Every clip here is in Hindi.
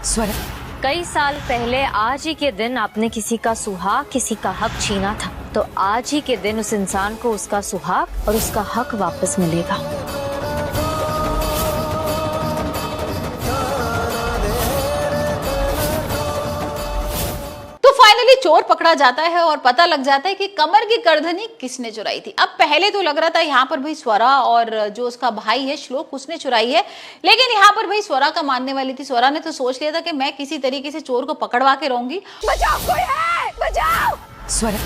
स्वर कई साल पहले आज ही के दिन आपने किसी का सुहाग, किसी का हक छीना था, तो आज ही के दिन उस इंसान को उसका सुहाग और उसका हक वापस मिलेगा। फाइनली चोर पकड़ा जाता है और पता लग जाता है कि कमर की करधनी किसने चुराई थी। अब पहले तो लग रहा था यहाँ पर भाई स्वरा और जो उसका भाई है श्लोक उसने चुराई है, लेकिन यहाँ पर भाई स्वरा का मानने वाली थी। स्वरा ने तो सोच लिया था कि मैं किसी तरीके से चोर को पकड़वा के रहूंगी। बचाओ, कोई है, बचाओ। स्वर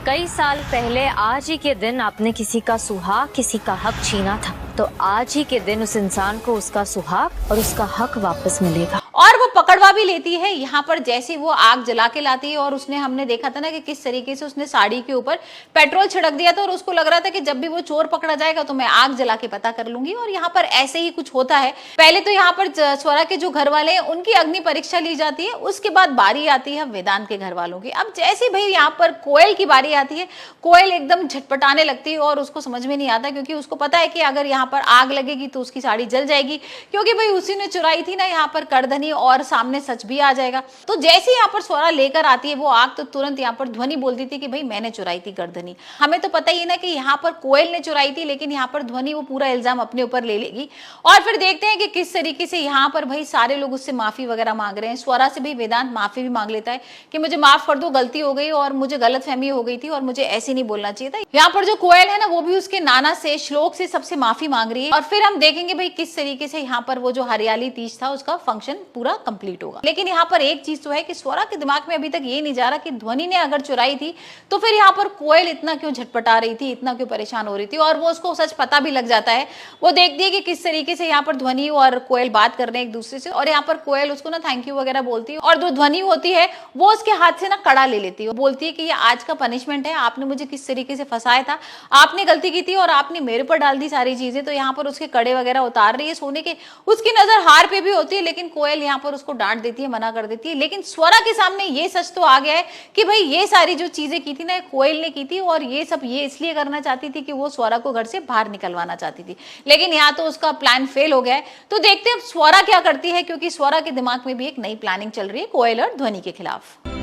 कई साल पहले आज ही के दिन आपने किसी का सुहाग, किसी का हक छीना था, तो आज ही के दिन उस इंसान को उसका सुहाग और उसका हक वापस मिलेगा। और वो पकड़वा भी लेती है। यहाँ पर जैसे वो आग जला के लाती है और उसने हमने देखा था ना कि किस तरीके से उसने साड़ी के ऊपर पेट्रोल छिड़क दिया था और उसको लग रहा था कि जब भी वो चोर पकड़ा जाएगा तो मैं आग जला के पता कर लूंगी। और यहाँ पर ऐसे ही कुछ होता है। पहले तो यहाँ पर स्वरा के जो घर वाले हैं उनकी अग्नि परीक्षा ली जाती है, उसके बाद बारी आती है वेदांत के घर वालों की। अब जैसे भाई यहाँ पर कोयल की बारी आती है, कोयल एकदम झटपटाने लगती है और उसको समझ में नहीं आता, क्योंकि उसको पता है कि अगर यहाँ पर आग लगेगी तो उसकी साड़ी जल जाएगी, क्योंकि भाई उसी ने चुराई थी ना यहाँ पर करधनी, और सामने सच भी आ जाएगा। तो जैसे यहाँ पर स्वरा लेकर आती है वो आग, तो तुरंत यहाँ पर ध्वनि बोलती थी कि भाई मैंने चुराई थी करधनी। हमें तो पता ही ना कि यहाँ पर कोयल ने चुराई थी, लेकिन यहाँ पर ध्वनि वो पूरा इल्जाम अपने ऊपर ले लेगी। और फिर देखते हैं कि किस तरीके से यहाँ पर भाई सारे लोग उससे माफी वगैरह मांग रहे हैं। स्वरा से भी वेदांत माफी भी मांग लेता है कि मुझे माफ कर दो, गलती हो गई और मुझे गलतफहमी हो गई थी और मुझे ऐसे नहीं बोलना चाहिए था। यहाँ पर जो कोयल है ना वो भी उसके नाना से, श्लोक से, सबसे माफी मांग रही है। और फिर हम देखेंगे भाई किस तरीके से यहाँ पर वो जो हरियाली तीज था उसका फंक्शन पूरा कंप्लीट होगा। लेकिन यहाँ पर एक चीज तो है कि स्वरा के दिमाग में अभी तक ये नहीं जा रहा कि ध्वनि ने अगर चुराई थी तो फिर यहाँ पर कोयल इतना क्यों झटपटा रही थी, इतना क्यों परेशान हो रही थी। और वो उसको सच पता भी लग जाता है। वो देखती है कि किस तरीके से यहाँ पर ध्वनि और कोयल बात कर रहे हैं एक दूसरे से, और यहाँ पर कोयल उसको ना थैंक यू वगैरह बोलती है। और जो ध्वनि होती है वो उसके हाथ से ना कड़ा ले लेती है। वो बोलती है कि ये आज का पनिशमेंट है, आपने मुझे किस तरीके से फंसाया था, आपने गलती की थी और आपने मेरे पर डाल दी सारी चीजें। तो यहाँ पर उसके कड़े वगैरह उतार रही है सोने के। उसकी नजर हार पे भी होती है, लेकिन कोयल यहाँ पर उसको डांट देती है, मना कर देती है। लेकिन स्वरा के सामने ये सच तो आ गया है कि भाई ये सारी जो चीजें की थी ना कोयल ने की थी, और ये सब ये इसलिए करना चाहती थी कि वो स्वरा को घर से बाहर निकलवाना चाहती थी। लेकिन यहाँ तो उसका प्लान फेल हो गया है। तो देखते हैं अब स्वरा क्या करती है, क्योंकि स्वरा के दिमाग में भी एक नई प्लानिंग चल रही है कोयल और ध्वनि के खिलाफ।